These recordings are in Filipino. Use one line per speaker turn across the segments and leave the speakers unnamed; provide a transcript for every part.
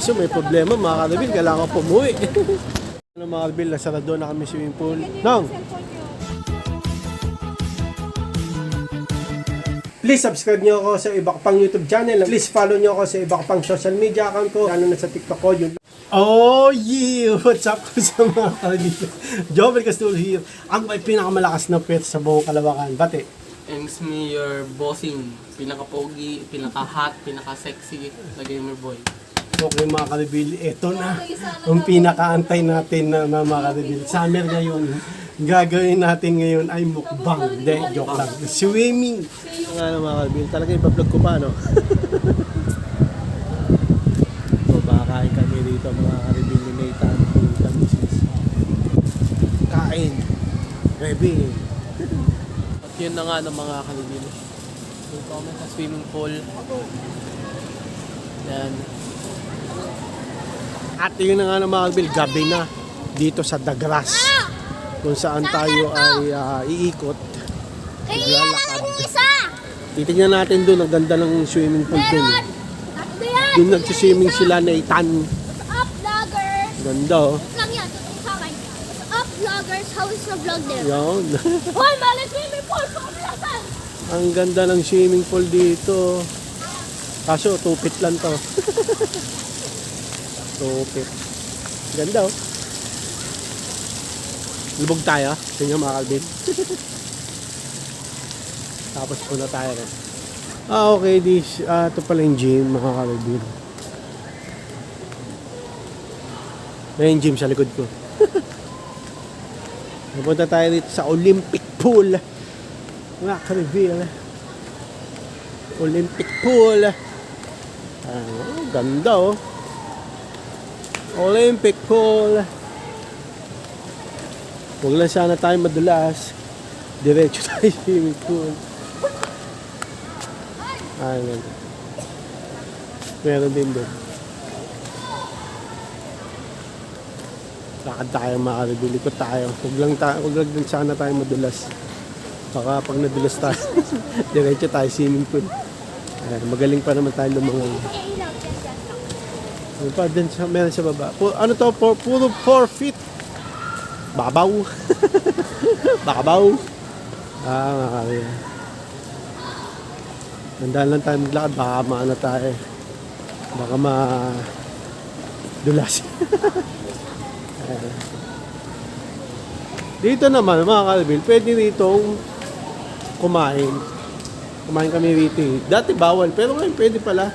So may problema mga karabil, kailangan ko pumuwi. Ano mga karabil, nasarado na kami swimming pool. Nong! Please subscribe nyo ako sa iba ko pang YouTube channel. Please follow nyo ako sa iba ko pang social media account ko. Lalo na sa TikTok ko. Yun. Oh yeah! What's up ko sa mga karabil? Jobel Castul here. Ang may pinakamalakas na pet sa buong Kalawakan. Bate?
And it's me, your bossing. Pinaka-pogi, pinaka-hot, pinaka-sexy na gamer boy.
Okay mga karabil, ito na ang pinakaantay natin na mga karabil. Summer ngayon, gagawin natin ngayon ay mukbang. Hindi, joke lang. Swimming. Nga na mga karabil, talaga ipa-vlog ko pa, no? So, makakain kami dito mga karabil ni Nathan. Kain. Baby.
At yun na nga ng mga karabil. Yung comment sa swimming pool. Yan.
At yun na nga ng mga karabil, gabi na dito sa The Grass. Kung saan tayo ay iikot. Maglalakad. Titignan natin doon, ang ganda ng swimming pool doon. Doon nagsiswimming sila na Nathan.
Up vloggers!
Ganda oh.
Lang yan, totoo sa akin. Up vloggers, how is your vlog there?
Yan.
Hoy, malas swimming pool! Pakaplasan!
Ang ganda ng swimming pool dito. Kaso, tupit lang to. Tupit. Ganda oh. Lubog tayo. Tingnan mga kalbin. Tapos puna tayo rin. Okay. Ito pala yung gym mga kalbin. May yung gym sa likod ko. Napunta tayo dito sa Olympic Pool. Mga kalbin. Olympic Pool. Ganda oh. Olympic Pool. Huwag lang sana tayo madulas. Diretso tayo swimming pool. Ayan. Meron din doon. Lakad tayo makaribili ko tayo. Huwag lang sana tayo madulas. Baka pag nadulas tayo, diretso tayo swimming pool. Ayan, magaling pa naman tayo lumangoy. Ano pa din meron sa baba. Ano to? Puro 4 feet. Babaw. Babaw. Makakaya. Nandaan lang tayo maglakad. Baka maano tayo. Baka dulas. Dito naman, mga kalbil, pwede ritong kumain. Kumain kami rito. Dati bawal, pero ngayon pwede pala.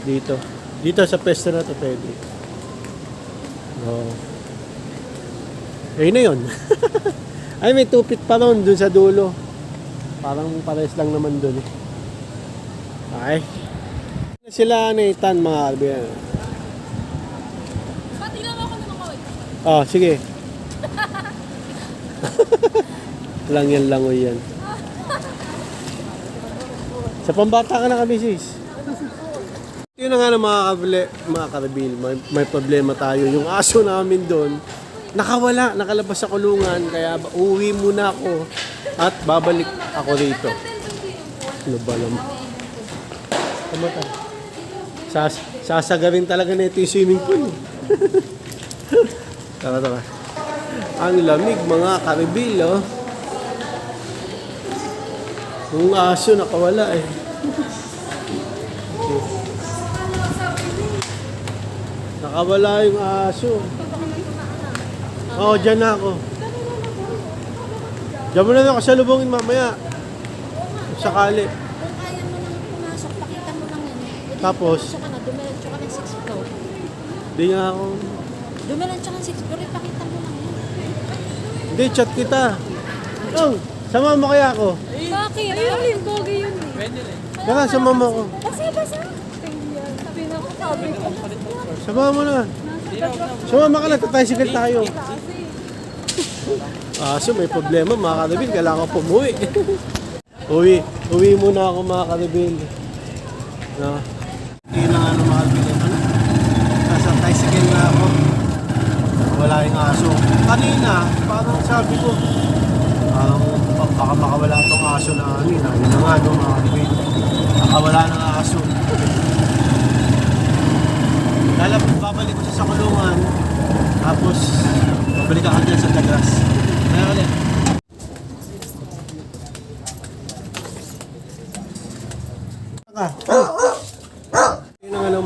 Dito. Dito sa pwesto na to pwede. Oh. Ayun na yun. Ay, may tupit pa ron dun sa dulo. Parang pares lang naman dun. Ay. Sila Nathan mga kalbihan.
Pati lang ako ng mga
Oh, sige. Lang yan, langoy yan. Sa pambata ka na kami sis. Yun na nga ng mga karabil, may problema tayo. Yung aso namin doon, nakawala, nakalabas sa kulungan, kaya uwi muna ako at babalik ako rito. Ano ba naman? Kamata. Sasagarin talaga na ito yung swimming pool. Tara. Ang lamig mga karabil, oh. Yung aso nakawala eh. Nakawala yung aso. Oo, dyan na ako. Diyan mo na ako salubungin mamaya. Sakali.
Kung ayaw mo nang pumasok, pakita mo lang yan.
Tapos?
Pumasok ka na, dumiretso ka ng 6th floor.
Hindi nga ako.
Dumiretso ka ng 6th floor, ipakita mo lang yan.
Hindi, chat kita. Oh, sama mo kaya ako.
Bakit? Ayun, yung bogi yun eh.
Pwede rin.
Tara, sama mo ako.
Basa. Sabi na ko, sabi ko.
Sama mo na. Sumama ka na, tricycle tayo. So may problema mga karabil, kailangan ko pumuwi. Uwi muna ako mga karabil. Hindi na nga mga karabil. Nasa tricycle na ako. Wala yung aso. Kanina, parang sabi ko, baka makawala itong aso na ano. Yun na nga mga karabil. Nakawala ng aso.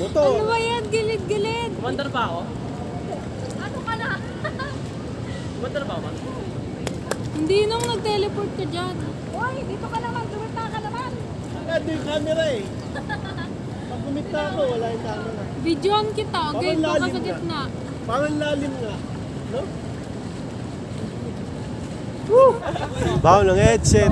Motor.
Ano ba yan? Gilid-gilid.
Kumandar pa ako?
Ano ka na?
Kumandar pa ako?
Hindi nung nag-teleport ka dyan.
Hoy, dito ka naman. Tumita ka naman.
Ito yung camera eh. Pag kumita ako, wala yung camera.
Videoan kita.
Parang
Ganito ka
lalim
sa
na.
gitna.
Parang lalim nga. No? Woo! Baho ng headset.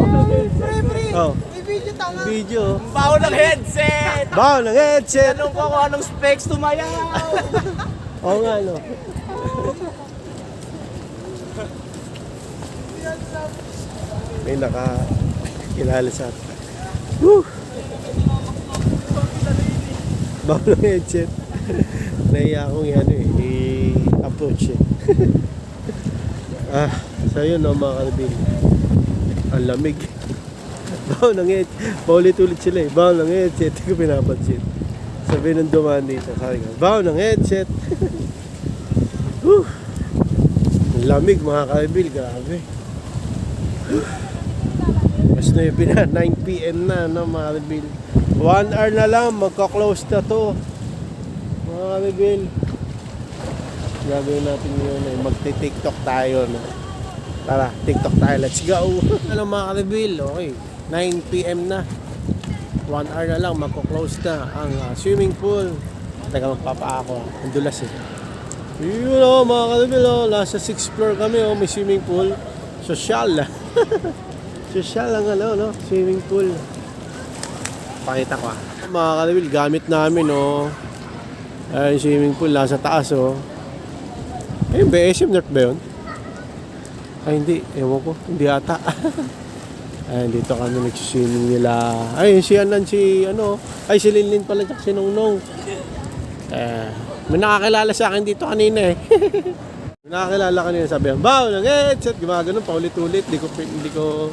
Oh.
May video tama.
Video.
Baho ng headset!
Baho ng headset.
Tanong ko kung anong specs tumayaw!
Oo nga, no? May nakakilala sa atin. Woo! Baho ng headset. Nahiya akong yan i-approach eh. So yun no mga kalabing. Ang lamig. Baho ng headset. Paulit-ulit sila eh. Baho ng headset. Hindi ko pinapansin. Sabi nung dumaan dito. Sabi ko, baho ng headset. Woo! Ang lamig mga kalabing. Grabe. Mas na yun na. 9 PM na no, mga kalabing. 1 hour na lang. Magka-close na to. Mga kalabing. Gagawin natin yun eh. Magti-TikTok tayo. No? Tara, TikTok tayo. Let's go. Ano mga kalibil? Okay. 9 PM na. 1 hour na lang. Magko-close na ang swimming pool. Teka, magpapa ako. Ang dulas eh. Yun o mga kalibil. Nasa 6th floor kami. May swimming pool. Social. Social ang no? Swimming pool. Pakita ko Mga kalibil, gamit namin yung swimming pool. Nasa taas Ayun ba, SM North ba yun? Ay hindi, ewan ko, hindi ata. Ayun, dito kami nagsiswimming nila. Ay, si si Linlin pala, si Nongnong. May nakakilala sa akin dito kanina eh. May nakakilala kanina, sabi yan, baho ng headset, gumagano paulit-ulit, hindi ko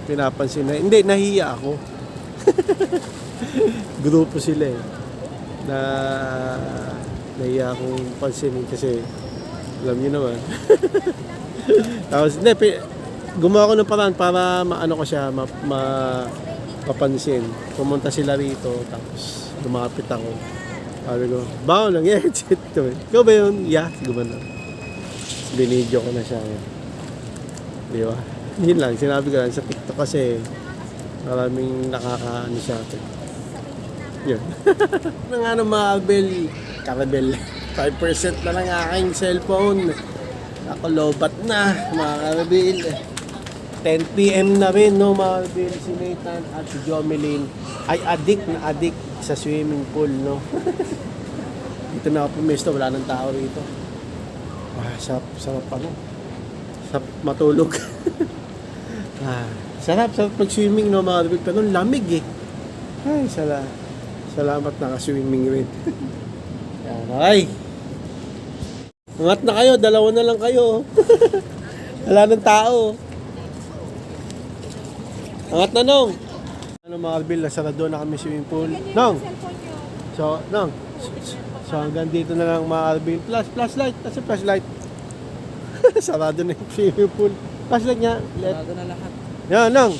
pinapansin na, hindi, nahiya ako. Grupo sila nahiya akong pansinin kasi alam niyo naman. Tapos, gumawa ko ng paraan para maano ko siya, mapansin. Pumunta sila rito, tapos lumapit ako. Sabi ko, baho ng headset. Ikaw ba yun? Yeah, gumana. Binidyo ko na siya. Di ba? Yun lang, sinabi ko lang sa TikTok kasi maraming nakakaano siya atin. Yun. Nga mga Karabel, 5% na lang aking cellphone. Ako lobat na, mga Karabel. 10 PM na rin, no, mga Karabel. Si Nathan at si Jomelyn ay addict sa swimming pool, no. Dito na ako pumesto, wala nang tao rito. Sarap sarap matulog. Sarap mag-swimming, no, mga Karabel. Pero lamig eh. Ay, salamat naka-swimming rin. Ay. Angat na kayo, dalawa na lang kayo. Wala nang tao. Angat na nong. Ano mga Albil, nasarado na kami swimming pool. Nong. So hanggang dito na lang mga Albil. Flashlight, kasi flashlight. Sarado na yung swimming pool. Flashlight niya.
Sarado na lahat.
Yan, Nong.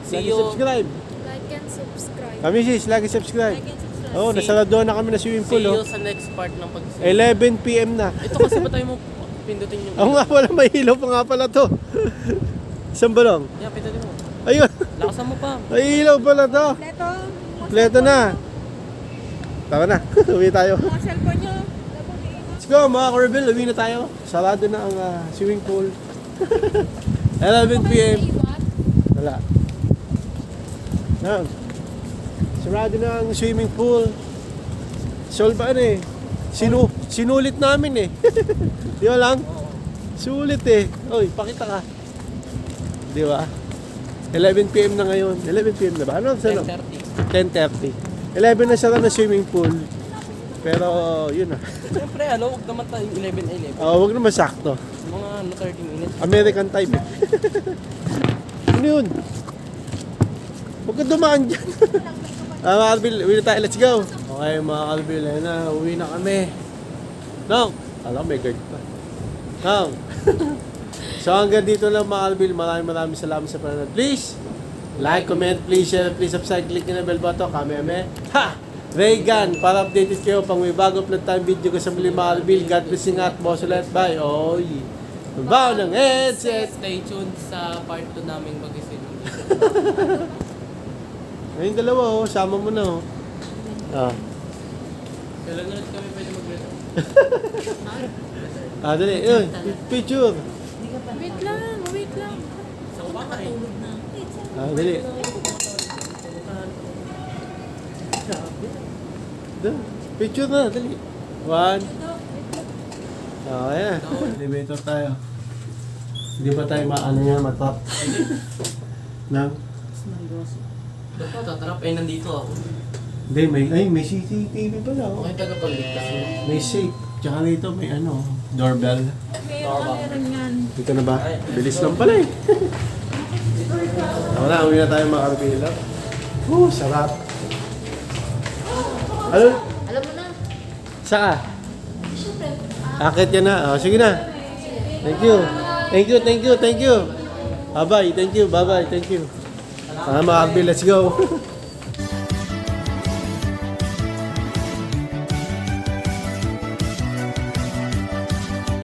See
Lagi
you.
subscribe.
Like and subscribe.
Kami sis, lagi subscribe.
Like and subscribe.
Oo, nasarado na kami na swimming
See
pool.
you sa next part ng pag-swim.
11 PM na.
Ito kasi ba tayo mo pindutin yung...
Ako nga pala, may ilaw pa nga pala to. Isang balong.
Yeah, pindutin mo.
Ayun,
Lakasan mo pa.
may ilaw pala to.
Leto,
Kompleto na. Tara na, uwi tayo.
mga cellphone nyo.
Let's go mga Corbel, uwi na tayo. Sarado na ang swimming pool. 11 PM. Wala. Yan. Sarado na ang swimming pool. Solve sinulit namin eh. Di ba lang? Sulit eh. Oy, pakita ka. Di ba? 11 PM na ngayon. 11 PM na ba? Ano?
10:30.
10:30. 11 na siya na swimming pool. Pero, yun na.
Siyempre, huwag naman tayo 11.
Huwag naman sakto.
Mga 30 minutes.
American time eh. Ano yun? Huwag ka dumaan dyan. Mga Albil, uwi na tayo. Let's go. Okay mga Albil, ayun na. Uwi na kami. No. Alam, may guard pa. No. So hanggang dito lang mga Albil. Maraming salamat sa panonood. Please, like, comment, please share, please subscribe, click nyo na bell button. Kami. Ha! Reagan, para updated kayo pang may bago upload tayong video ko sa muli mga kabil. God bless you at boss ulit. Bye. Oy. Bago ng headset.
Stay tuned sa part 2 namin mag-isin.
Ngayon dalawa oh, sama mo na oh. Ah.
Kailan ulit kami pwede mag-reto?
Dali. Uy, picture.
Wait lang, wait lang.
Dali. Picture na, dali. 1. Okay na. Elevator tayo. Hindi pa tayo maano yan, matap. Nang?
Tatrap, eh nandito ako.
Hindi, may CCTV pala. Oh.
Okay, tagapagligtas mo.
May safe. Tsaka rito may ano, doorbell.
Meron yan.
Dito na ba? Bilis lang pala eh. Wala, uwi na tayo mga karpila. Sarap. Ano?
Alam mo na.
Saka? Akit yan na. Oh, sige na. Thank you. Thank you, thank you, thank you. Bye-bye, thank you, bye-bye, thank you. Mga karpila, let's go.